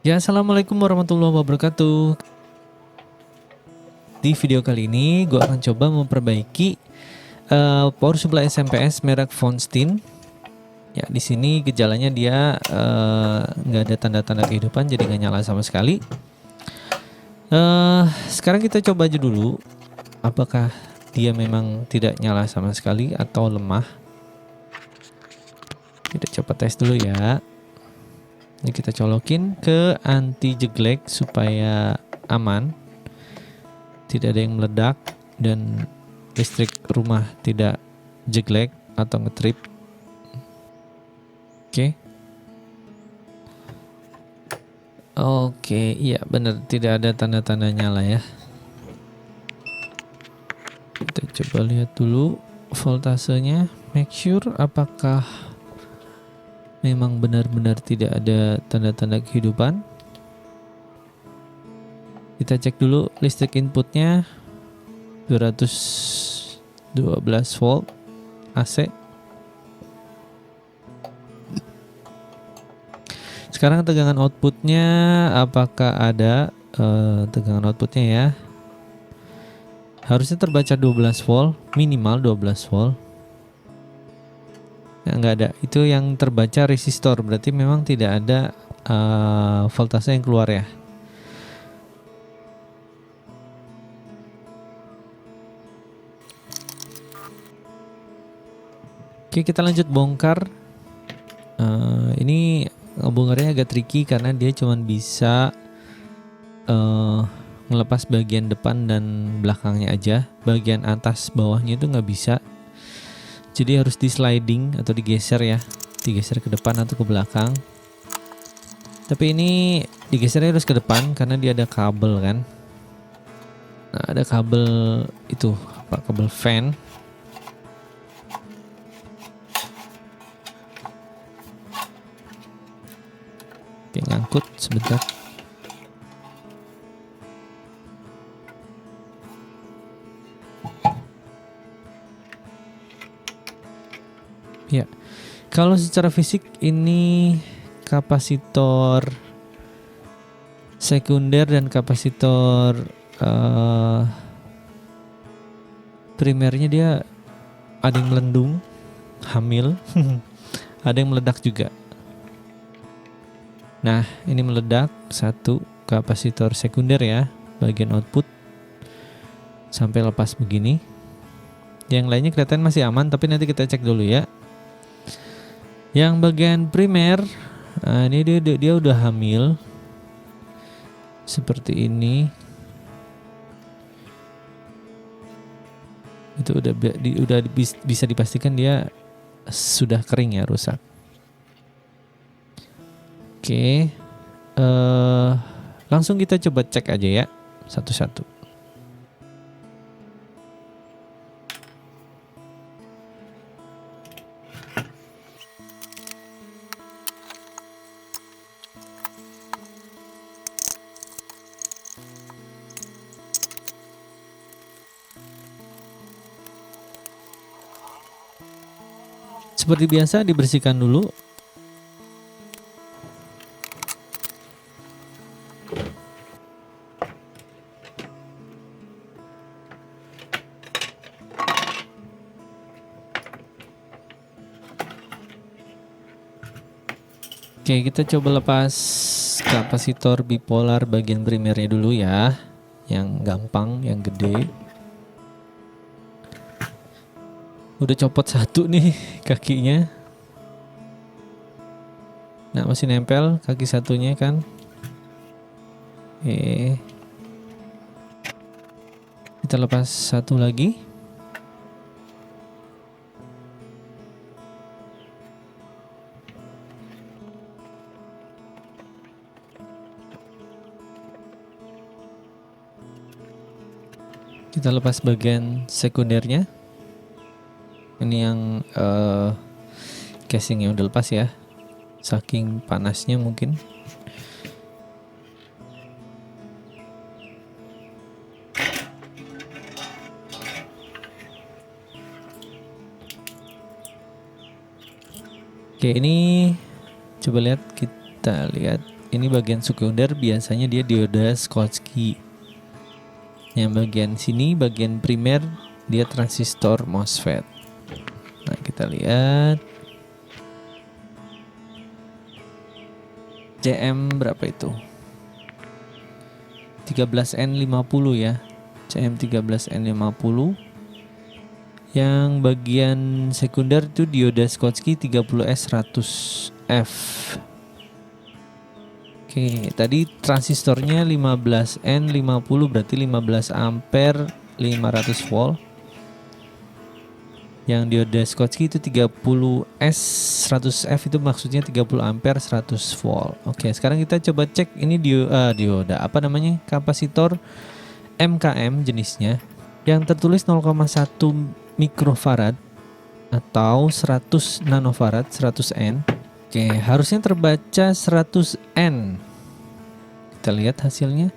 Ya, assalamualaikum warahmatullahi wabarakatuh. Di video kali ini, gue akan coba memperbaiki power supply SMPS merek Fonstin. Ya, di sini gejalanya dia nggak ada tanda-tanda kehidupan, jadi nggak nyala sama sekali. Sekarang kita coba aja dulu, apakah dia memang tidak nyala sama sekali atau lemah. Kita coba tes dulu ya. Ini kita colokin ke anti jeglek supaya aman, tidak ada yang meledak dan listrik rumah tidak jeglek atau ngetrip. Oke, iya benar, tidak ada tanda-tanda nyala ya. Kita coba lihat dulu voltasenya, make sure apakah memang benar-benar tidak ada tanda-tanda kehidupan. Kita cek dulu listrik inputnya 212 volt AC. Sekarang tegangan outputnya, apakah ada tegangan outputnya ya? Harusnya terbaca 12 volt, minimal 12 volt. Nah, nggak ada. Itu yang terbaca resistor, berarti memang tidak ada voltase yang keluar ya. Oke, kita lanjut bongkar. Ini bongkarnya agak tricky karena dia cuma bisa ngelepas bagian depan dan belakangnya aja. Bagian atas bawahnya itu nggak bisa. Jadi harus di sliding atau digeser ya. Digeser ke depan atau ke belakang. Tapi ini digesernya harus ke depan karena dia ada kabel kan. Nah, ada kabel itu, kabel fan. Oke, ngangkut sebentar. Ya, kalau secara fisik ini kapasitor sekunder dan kapasitor primernya dia ada yang melendung, hamil, ada yang meledak juga. Nah, ini meledak satu kapasitor sekunder ya, bagian output sampai lepas begini. Yang lainnya kelihatan masih aman, tapi nanti kita cek dulu ya. Yang bagian primer, nah ini dia udah hamil seperti ini. Itu udah bisa dipastikan dia sudah kering ya, rusak. Oke, langsung kita coba cek aja ya satu-satu. Seperti biasa dibersihkan dulu. Oke, kita coba lepas kapasitor bipolar bagian primernya dulu ya. Yang gampang, yang gede. Udah copot satu nih kakinya. Nah, masih nempel kaki satunya kan. Kita lepas satu lagi. Kita lepas bagian sekundernya. Ini yang casingnya udah lepas ya, saking panasnya mungkin. Oke, ini coba lihat, kita lihat Ini bagian sekunder biasanya dia dioda Schottky. Yang bagian sini bagian primer dia transistor MOSFET. Nah, kita lihat CM berapa itu? 13N50 ya. CM 13N50. Yang bagian sekunder itu dioda Schottky 30S100F. Oke, tadi transistornya 15N50 berarti 15 ampere 500 volt. Yang dioda Schottky itu 30S 100F itu maksudnya 30 ampere 100 volt. Oke, sekarang kita coba cek ini dioda apa namanya? Kapasitor MKM jenisnya yang tertulis 0,1 mikrofarad atau 100 nanofarad 100N. Oke, harusnya terbaca 100N. Kita lihat hasilnya.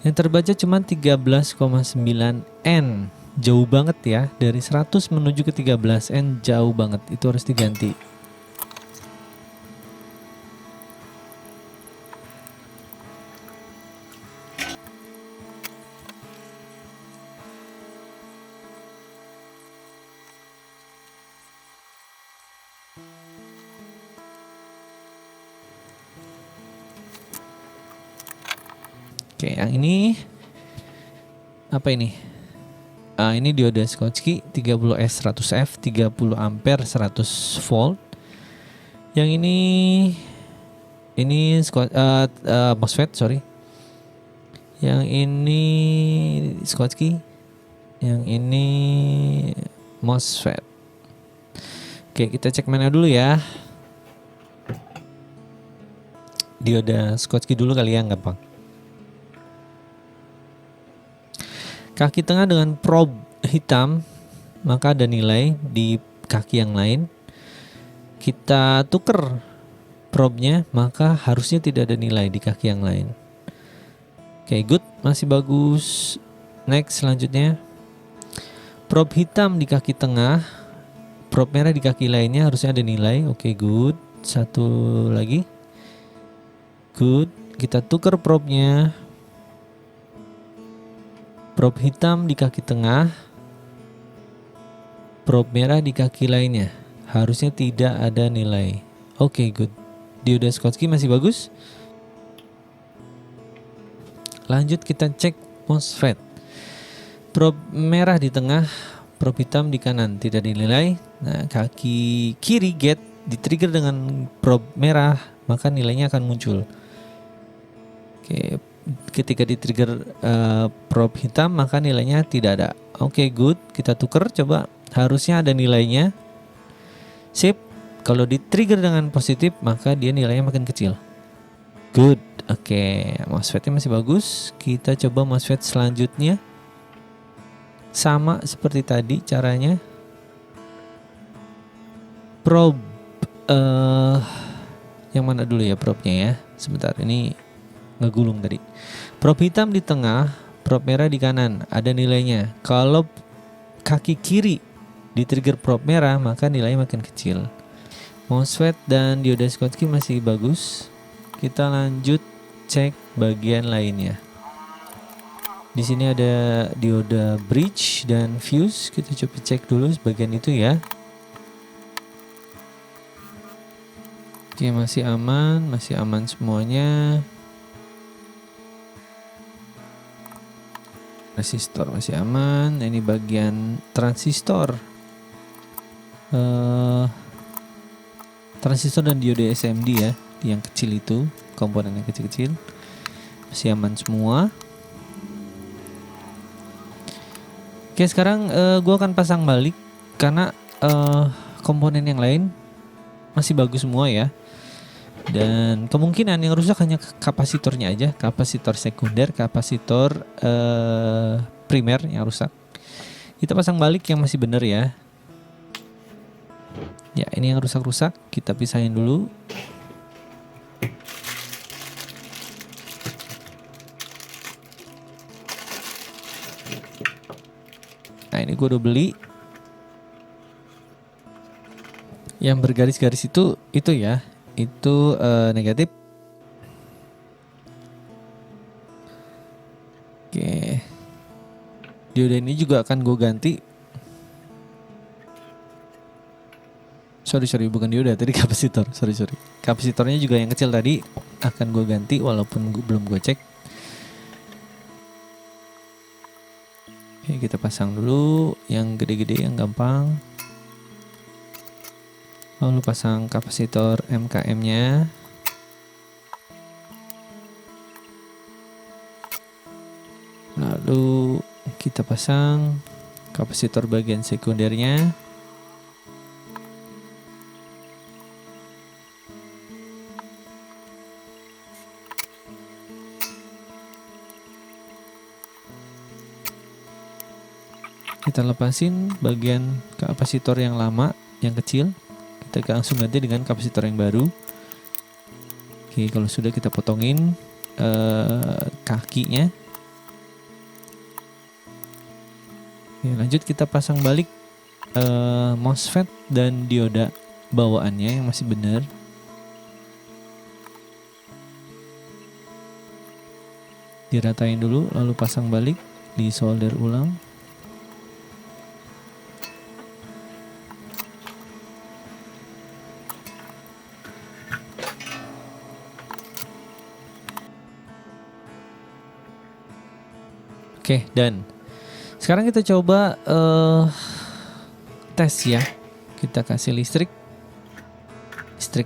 Yang terbaca cuma 13,9N. Jauh banget ya, dari 100 menuju ke 13N jauh banget. Itu harus diganti. Oke, yang ini apa ini? Ini dioda Schottky 30S100F 30 ampere 100 volt. Yang ini MOSFET, sorry. Yang ini Schottky. Yang ini MOSFET. Oke, kita cek mana dulu ya. Dioda Schottky dulu kali ya, gampang. Kaki tengah dengan probe hitam, maka ada nilai di kaki yang lain. Kita tuker probe-nya, maka harusnya tidak ada nilai di kaki yang lain. Oke, good, masih bagus. Next, selanjutnya. Probe hitam di kaki tengah, probe merah di kaki lainnya harusnya ada nilai. Oke, good. Satu lagi. Good, kita tuker probe-nya. Probe hitam di kaki tengah, probe merah di kaki lainnya. Harusnya tidak ada nilai. Oke, good. Dioda Schottky masih bagus. Lanjut kita cek MOSFET. Probe merah di tengah, probe hitam di kanan, tidak dinilai. Nah, kaki kiri gate di-trigger dengan probe merah, maka nilainya akan muncul. Oke, ketika di-trigger probe hitam maka nilainya tidak ada. Oke, good. Kita tuker coba. Harusnya ada nilainya. Sip. Kalau di-trigger dengan positif maka dia nilainya makin kecil. Good. Oke, MOSFET-nya masih bagus. Kita coba MOSFET selanjutnya. Sama seperti tadi caranya. Probe yang mana dulu ya probe-nya ya? Sebentar, ini ngegulung tadi. Probe hitam di tengah, probe merah di kanan, ada nilainya. Kalau kaki kiri di-trigger probe merah, maka nilainya makin kecil. MOSFET dan dioda Schottky masih bagus. Kita lanjut cek bagian lainnya. Di sini ada dioda bridge dan fuse. Kita coba cek dulu bagian itu ya. Oke, masih aman semuanya. Resistor masih aman. Ini bagian transistor. Transistor dan dioda SMD ya, yang kecil itu, komponen yang kecil-kecil masih aman semua. Oke, sekarang gue akan pasang balik karena komponen yang lain masih bagus semua ya. Dan kemungkinan yang rusak hanya kapasitornya aja, kapasitor sekunder, kapasitor primer yang rusak. Kita pasang balik yang masih benar ya. Ya, ini yang rusak-rusak kita pisahin dulu. Nah, ini gue udah beli. Yang bergaris-garis itu ya. Itu negatif. Dioda ini juga akan gue ganti. Sorry bukan dioda, tadi kapasitor. Sorry. Kapasitornya juga yang kecil tadi akan gue ganti walaupun belum gue cek. Oke, kita pasang dulu yang gede-gede, yang gampang. Lalu pasang kapasitor MKM-nya. Lalu kita pasang kapasitor bagian sekundernya. Kita lepasin bagian kapasitor yang lama, yang kecil. Kita langsung ganti dengan kapasitor yang baru. Oke, kalau sudah kita potongin kakinya. Oke, lanjut kita pasang balik MOSFET dan dioda bawaannya yang masih benar. Diratain dulu, lalu pasang balik, disolder ulang. Oke, dan sekarang kita coba tes ya. Kita kasih listrik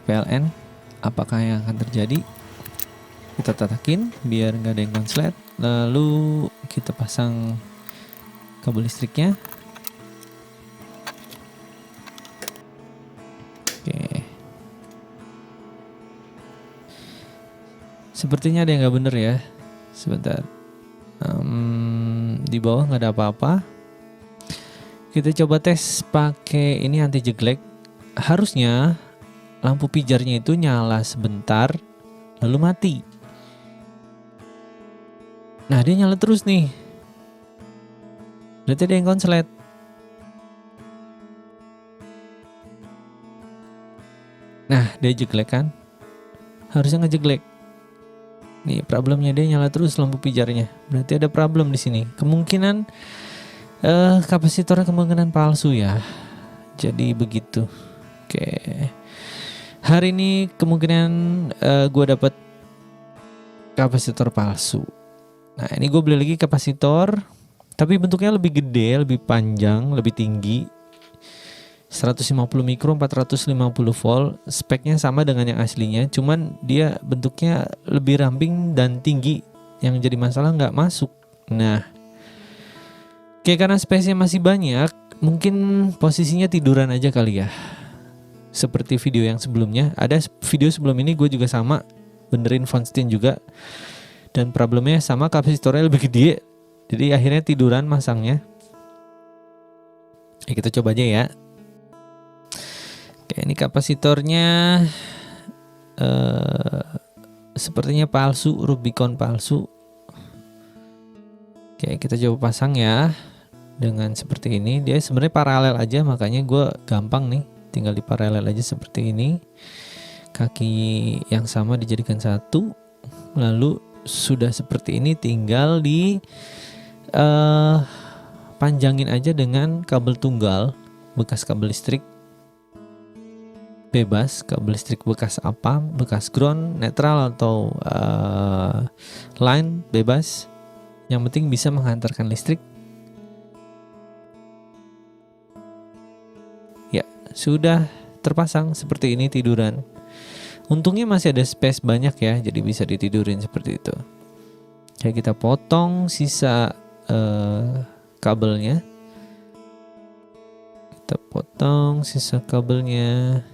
PLN, apakah yang akan terjadi? Kita tatakin biar nggak ada yang konslet. Lalu kita pasang kabel listriknya. Oke. Sepertinya ada yang nggak bener ya. Sebentar. Di bawah nggak ada apa-apa. Kita coba tes pakai ini anti jeglek. Harusnya lampu pijarnya itu nyala sebentar lalu mati. Nah, dia nyala terus nih. Berarti ada yang konslet. Nah, dia jeglek kan? Harusnya ngejeglek. Nih, problemnya dia nyala terus lampu pijarnya. Berarti ada problem di sini. Kemungkinan kapasitornya kemungkinan palsu ya. Jadi begitu. Oke. Hari ini kemungkinan gue dapat kapasitor palsu. Nah, ini gue beli lagi kapasitor, tapi bentuknya lebih gede, lebih panjang, lebih tinggi. 150 mikro 450 volt. Speknya sama dengan yang aslinya, cuman dia bentuknya lebih ramping dan tinggi. Yang jadi masalah nggak masuk. Nah, karena space-nya masih banyak, mungkin posisinya tiduran aja kali ya. Seperti video yang sebelumnya. Ada video sebelum ini gue juga sama benerin Fonstein juga. Dan problemnya sama, kapasitornya lebih gede. Jadi akhirnya tiduran masangnya. Kita coba aja ya. Oke, ini kapasitornya sepertinya palsu, Rubicon palsu. Oke, kita coba pasang ya. Dengan seperti ini. Dia sebenarnya paralel aja, makanya gue gampang nih. Tinggal diparalel aja seperti ini. Kaki yang sama dijadikan satu. Lalu sudah seperti ini tinggal di panjangin aja dengan kabel tunggal. Bekas kabel listrik. Bebas, kabel listrik bekas apa. Bekas ground, netral atau line, bebas. Yang penting bisa menghantarkan listrik. Sudah terpasang seperti ini tiduran. Untungnya masih ada space banyak ya, jadi bisa ditidurin seperti itu. Kayak kita potong sisa kabelnya. Kita potong sisa kabelnya.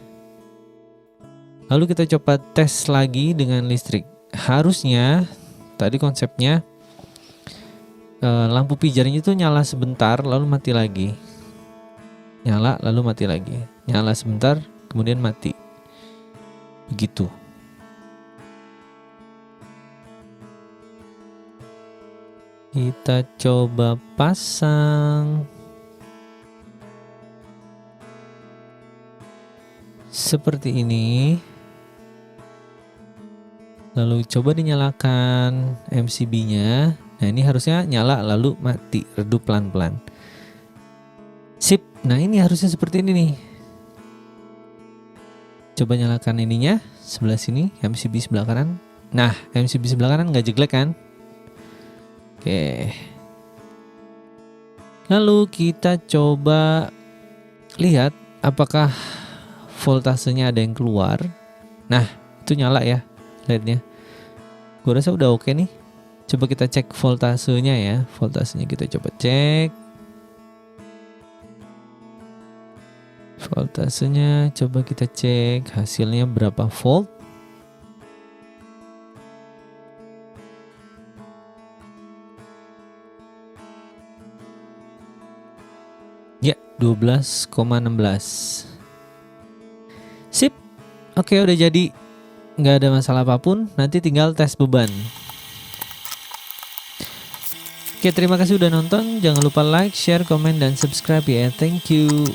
Lalu kita coba tes lagi dengan listrik. Harusnya tadi konsepnya lampu pijarnya itu nyala sebentar lalu mati lagi. Nyala lalu mati lagi. Nyala sebentar kemudian mati. Begitu. Kita coba pasang. Seperti ini. Lalu coba dinyalakan MCB-nya. Nah ini harusnya nyala lalu mati, redup pelan-pelan. Sip, nah ini harusnya seperti ini nih. Coba nyalakan ininya, sebelah sini, MCB sebelah kanan. Nah, MCB sebelah kanan nggak jelek kan? Oke. Lalu kita coba lihat apakah voltasenya ada yang keluar. Nah, itu nyala ya LED-nya. Gue rasa udah oke nih. Coba kita cek voltasenya ya. Voltasenya kita coba cek. Voltasenya coba kita cek hasilnya berapa volt. Ya, 12,16. Sip. Oke, udah jadi. Nggak ada masalah apapun. Nanti tinggal tes beban. Oke, terima kasih udah nonton. Jangan lupa like, share, komen, dan subscribe ya. Thank you.